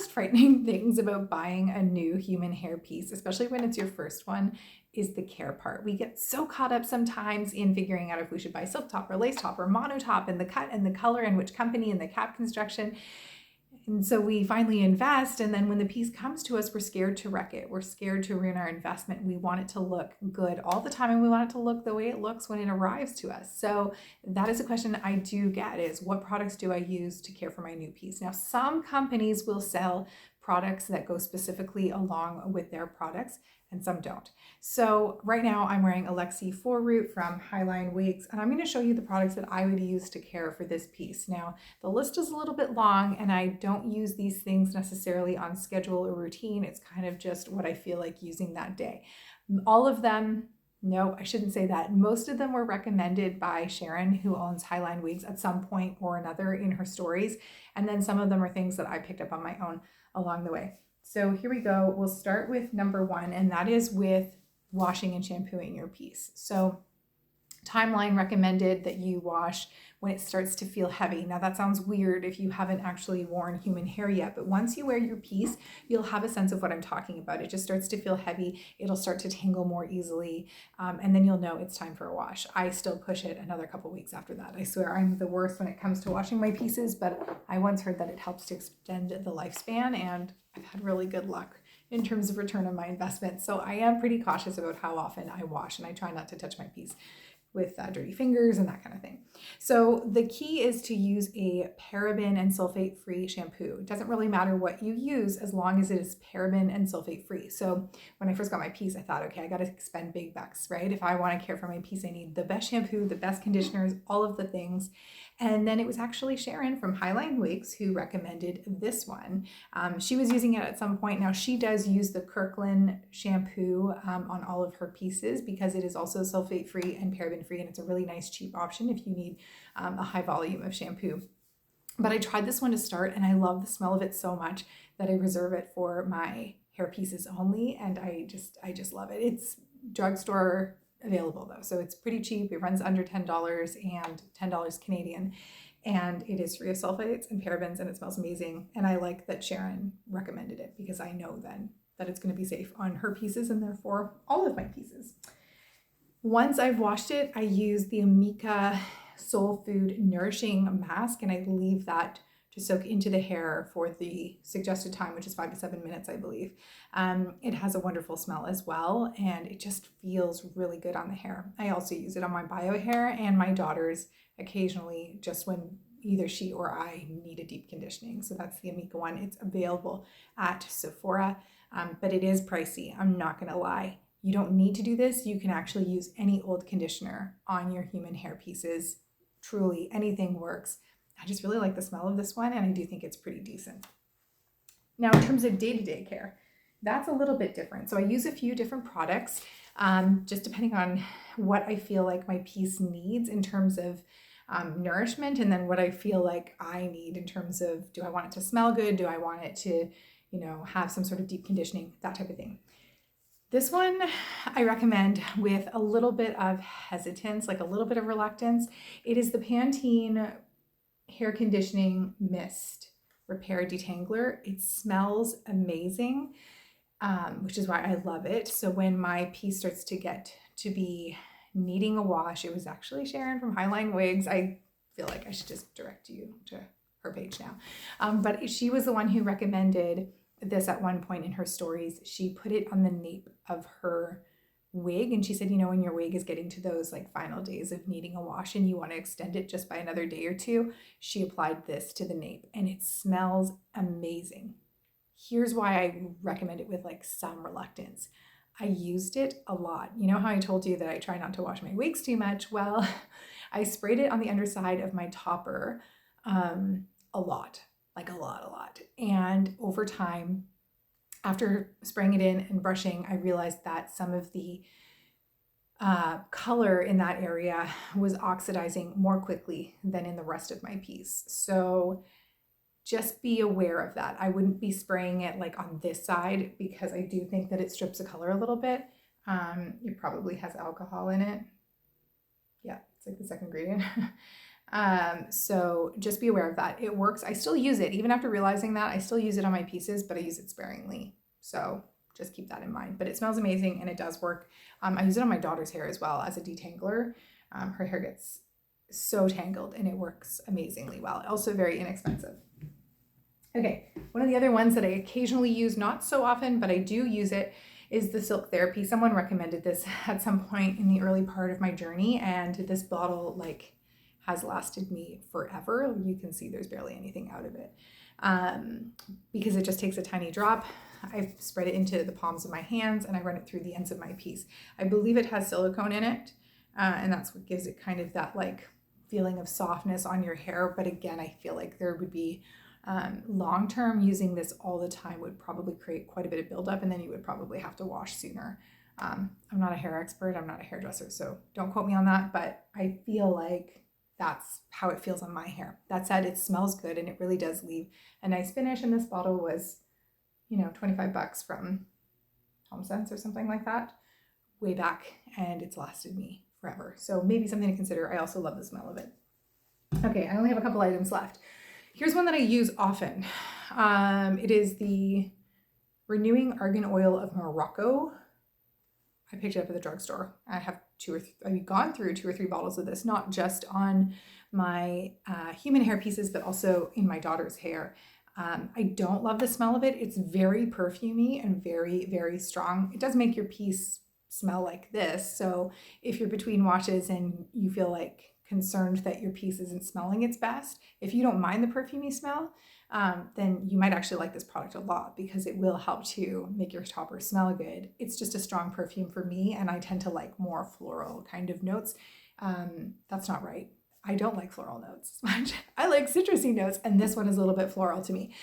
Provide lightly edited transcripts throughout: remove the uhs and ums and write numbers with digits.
most frightening things about buying a new human hair piece, especially when it's your first one, is the care part. We get so caught up sometimes in figuring out if we should buy Silktop or Lace Top or Mono Top and the cut and the color and which company and the cap construction. And so we finally invest, and then when the piece comes to us, we're scared to wreck it. We're scared to ruin our investment. We want it to look good all the time, and we want it to look the way it looks when it arrives to us. So that is a question I do get, is what products do I use to care for my new piece? Now, some companies will sell products that go specifically along with their products, and some don't. So right now I'm wearing a Lexie 4 Root from Highline Wigs, and I'm going to show you the products that I would use to care for this piece. Now, the list is a little bit long, and I don't use these things necessarily on schedule or routine. It's kind of just what I feel like using that day. All of them, no, I shouldn't say that. Most of them were recommended by Sharon, who owns Highline Wigs, at some point or another in her stories. And then some of them are things that I picked up on my own along the way. So here we go. We'll start with number one, and that is with washing and shampooing your piece. So timeline recommended that you wash when it starts to feel heavy. Now that sounds weird if you haven't actually worn human hair yet, but once you wear your piece, you'll have a sense of what I'm talking about. It just starts to feel heavy. It'll start to tangle more easily, and then you'll know it's time for a wash. I still push it another couple weeks after that. I swear I'm the worst when it comes to washing my pieces, but I once heard that it helps to extend the lifespan, and I've had really good luck in terms of return on my investment. So I am pretty cautious about how often I wash, and I try not to touch my piece with dirty fingers and that kind of thing. So the key is to use a paraben and sulfate free shampoo. It doesn't really matter what you use as long as it is paraben and sulfate free. So when I first got my piece, I thought, okay, I got to spend big bucks, right? If I want to care for my piece, I need the best shampoo, the best conditioners, all of the things. And then it was actually Sharon from Highline Wigs who recommended this one. She was using it at some point. Now she does use the Kirkland shampoo on all of her pieces because it is also sulfate free and paraben free, and it's a really nice cheap option if you need a high volume of shampoo. But I tried this one to start, and I love the smell of it so much that I reserve it for my hair pieces only, and I just love it. It's drugstore available though, so it's pretty cheap. It runs under $10 and $10 Canadian, and it is free of sulfates and parabens, and it smells amazing. And I like that Sharon recommended it because I know then that it's going to be safe on her pieces and therefore all of my pieces. Once I've washed it, I use the Amika Soulfood Nourishing mask, and I leave that to soak into the hair for the suggested time, which is 5 to 7 minutes, I believe. It has a wonderful smell as well, and it just feels really good on the hair. I also use it on my bio hair and my daughters occasionally, just when either she or I need a deep conditioning. So that's the Amika one. It's available at Sephora, but it is pricey. I'm not gonna lie. You don't need to do this. You can actually use any old conditioner on your human hair pieces. Truly, anything works. I just really like the smell of this one, and I do think it's pretty decent. Now, in terms of day-to-day care, that's a little bit different. So I use a few different products, just depending on what I feel like my piece needs in terms of nourishment, and then what I feel like I need in terms of, do I want it to smell good? Do I want it to, have some sort of deep conditioning, that type of thing. This one I recommend with a little bit of hesitance, like a little bit of reluctance. It is the Pantene Hair Conditioning Mist Repair Detangler. It smells amazing, which is why I love it. So when my piece starts to get to be needing a wash, it was actually Sharon from Highline Wigs. I feel like I should just direct you to her page now. But she was the one who recommended this at one point in her stories. She put it on the nape of her wig, and she said, when your wig is getting to those like final days of needing a wash and you want to extend it just by another day or two, she applied this to the nape, and it smells amazing. Here's why I recommend it with like some reluctance. I used it a lot. You know how I told you that I try not to wash my wigs too much? Well, I sprayed it on the underside of my topper a lot. And over time, after spraying it in and brushing, I realized that some of the color in that area was oxidizing more quickly than in the rest of my piece. So just be aware of that. I wouldn't be spraying it like on this side because I do think that it strips the color a little bit. It probably has alcohol in it. Yeah, it's like the second ingredient. So just be aware of that. It works. I still use it. Even after realizing that, I still use it on my pieces, but I use it sparingly. So just keep that in mind. But it smells amazing and it does work. I use it on my daughter's hair as well as a detangler. Her hair gets so tangled and it works amazingly well. Also very inexpensive. Okay, one of the other ones that I occasionally use, not so often, but I do use it, is the Silk Therapy. Someone recommended this at some point in the early part of my journey, and this bottle like has lasted me forever. You can see there's barely anything out of it because it just takes a tiny drop. I spread it into the palms of my hands and I run it through the ends of my piece. I believe it has silicone in it, and that's what gives it kind of that like feeling of softness on your hair. But again, I feel like there would be long-term using this all the time would probably create quite a bit of buildup, and then you would probably have to wash sooner. I'm not a hair expert, I'm not a hairdresser, so don't quote me on that, but I feel like that's how it feels on my hair. That said, it smells good and it really does leave a nice finish, and this bottle was, you know, $25 from HomeSense or something like that way back, and it's lasted me forever. So maybe something to consider. I also love the smell of it. Okay, I only have a couple items left. Here's one that I use often. It is the Renewing Argan Oil of Morocco. I picked it up at the drugstore. I've gone through 2 or 3 bottles of this, not just on my human hair pieces, but also in my daughter's hair. I don't love the smell of it. It's very perfumey and very, very strong. It does make your piece smell like this. So if you're between washes and you feel like concerned that your piece isn't smelling its best, if you don't mind the perfumey smell, then you might actually like this product a lot because it will help to make your topper smell good. It's just a strong perfume for me, and I tend to like more floral kind of notes. That's not right. I don't like floral notes much. I like citrusy notes, and this one is a little bit floral to me.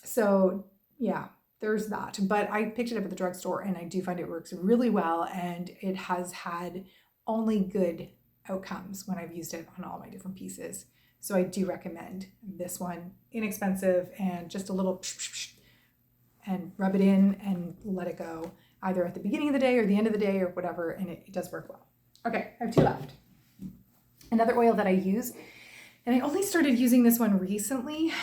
So yeah, there's that. But I picked it up at the drugstore and I do find it works really well, and it has had only good outcomes when I've used it on all my different pieces. So I do recommend this one. Inexpensive and just a little and rub it in and let it go either at the beginning of the day or the end of the day or whatever, and it does work well. Okay, I have 2 left. Another oil that I use, and I only started using this one recently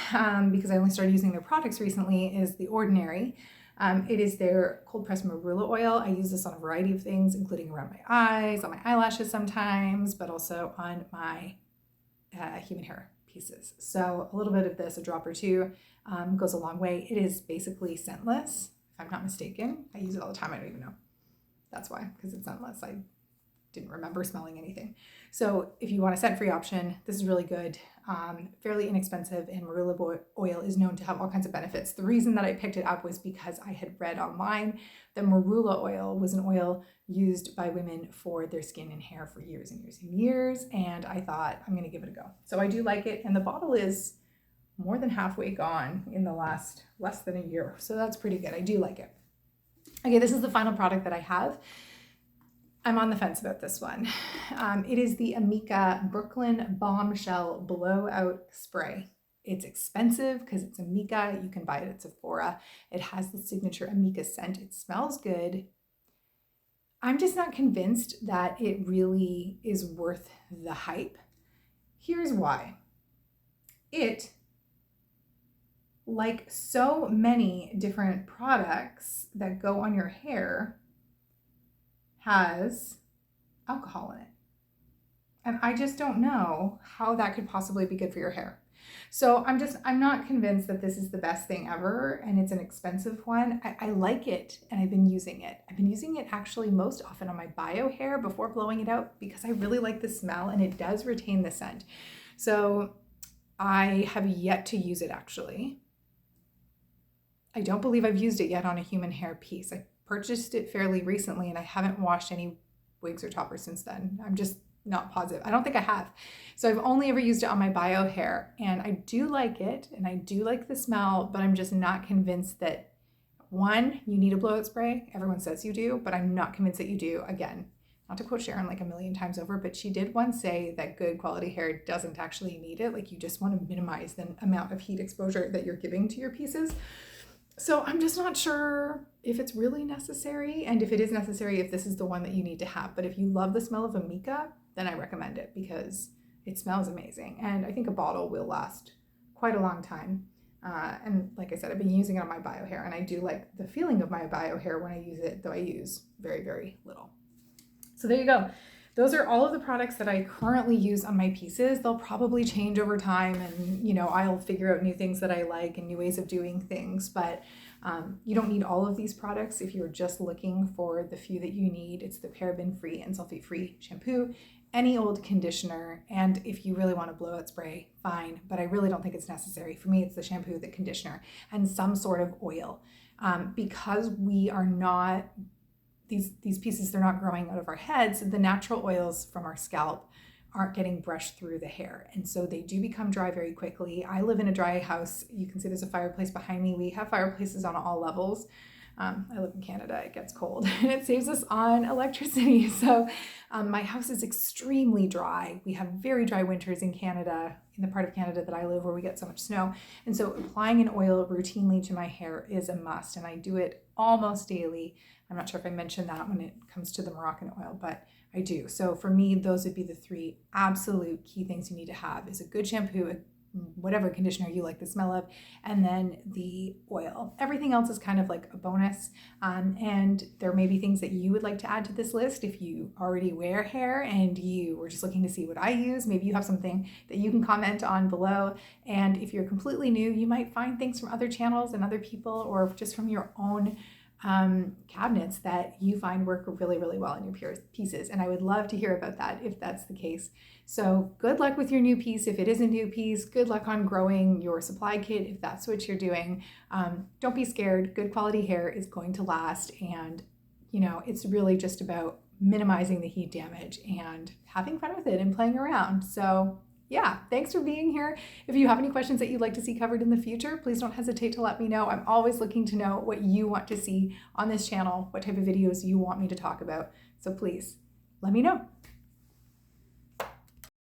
because I only started using their products recently, is The Ordinary. It is their cold pressed Marula oil. I use this on a variety of things, including around my eyes, on my eyelashes sometimes, but also on my human hair pieces. So a little bit of this, a drop or 2, goes a long way. It is basically scentless, if I'm not mistaken. I use it all the time. I don't even know. That's why, because it's scentless. I didn't remember smelling anything. So if you want a scent-free option, this is really good. Fairly inexpensive, and Marula oil is known to have all kinds of benefits. The reason that I picked it up was because I had read online that Marula oil was an oil used by women for their skin and hair for years and years and years, and I thought I'm going to give it a go. So I do like it, and the bottle is more than halfway gone in the last less than a year, so that's pretty good. I do like it. Okay, this is the final product that I have. I'm on the fence about this one. It is the Amika Brooklyn Bombshell Blowout Spray. It's expensive because it's Amika. You can buy it at Sephora. It has the signature Amika scent. It smells good. I'm just not convinced that it really is worth the hype. Here's why. It, like so many different products that go on your hair, has alcohol in it. And I just don't know how that could possibly be good for your hair. So I'm not convinced that this is the best thing ever, and it's an expensive one. I like it, and I've been using it. I've been using it actually most often on my bio hair before blowing it out because I really like the smell and it does retain the scent. So I have yet to use it actually. I don't believe I've used it yet on a human hair piece. I purchased it fairly recently and I haven't washed any wigs or toppers since then. I'm just not positive. I don't think I have. So I've only ever used it on my bio hair, and I do like it and I do like the smell, but I'm just not convinced that, one, you need a blowout spray. Everyone says you do, but I'm not convinced that you do. Again, not to quote Sharon like a million times over, but she did once say that good quality hair doesn't actually need it. Like, you just want to minimize the amount of heat exposure that you're giving to your pieces. So I'm just not sure if it's really necessary, and if it is necessary, if this is the one that you need to have. But if you love the smell of Amika, then I recommend it because it smells amazing. And I think a bottle will last quite a long time. And like I said, I've been using it on my bio hair, and I do like the feeling of my bio hair when I use it, though I use very, very little. So there you go. Those are all of the products that I currently use on my pieces. They'll probably change over time, and, you know, I'll figure out new things that I like and new ways of doing things, but you don't need all of these products if you're just looking for the few that you need. It's the paraben-free and sulfate-free shampoo, any old conditioner, and if you really want to blowout spray, fine, but I really don't think it's necessary. For me, it's the shampoo, the conditioner, and some sort of oil. Because we are not, these pieces, they're not growing out of our heads, the natural oils from our scalp aren't getting brushed through the hair, and so they do become dry very quickly. I live in a dry house. You can see there's a fireplace behind me. We have fireplaces on all levels. I live in Canada, it gets cold, and it saves us on electricity. So my house is extremely dry. We have very dry winters in Canada, in the part of Canada that I live where we get so much snow. And so applying an oil routinely to my hair is a must, and I do it almost daily. I'm not sure if I mentioned that when it comes to the Moroccan oil, but I do. So for me, those would be the three absolute key things you need to have: is a good shampoo, whatever conditioner you like the smell of, and then the oil. Everything else is kind of like a bonus. And there may be things that you would like to add to this list. If you already wear hair and you were just looking to see what I use, maybe you have something that you can comment on below. And if you're completely new, you might find things from other channels and other people, or just from your own cabinets that you find work really, really well in your pieces. And I would love to hear about that if that's the case. So good luck with your new piece. If it is a new piece, good luck on growing your supply kit if that's what you're doing. Don't be scared. Good quality hair is going to last. And, you know, it's really just about minimizing the heat damage and having fun with it and playing around. So yeah, thanks for being here. If you have any questions that you'd like to see covered in the future, please don't hesitate to let me know. I'm always looking to know what you want to see on this channel, what type of videos you want me to talk about. So please let me know.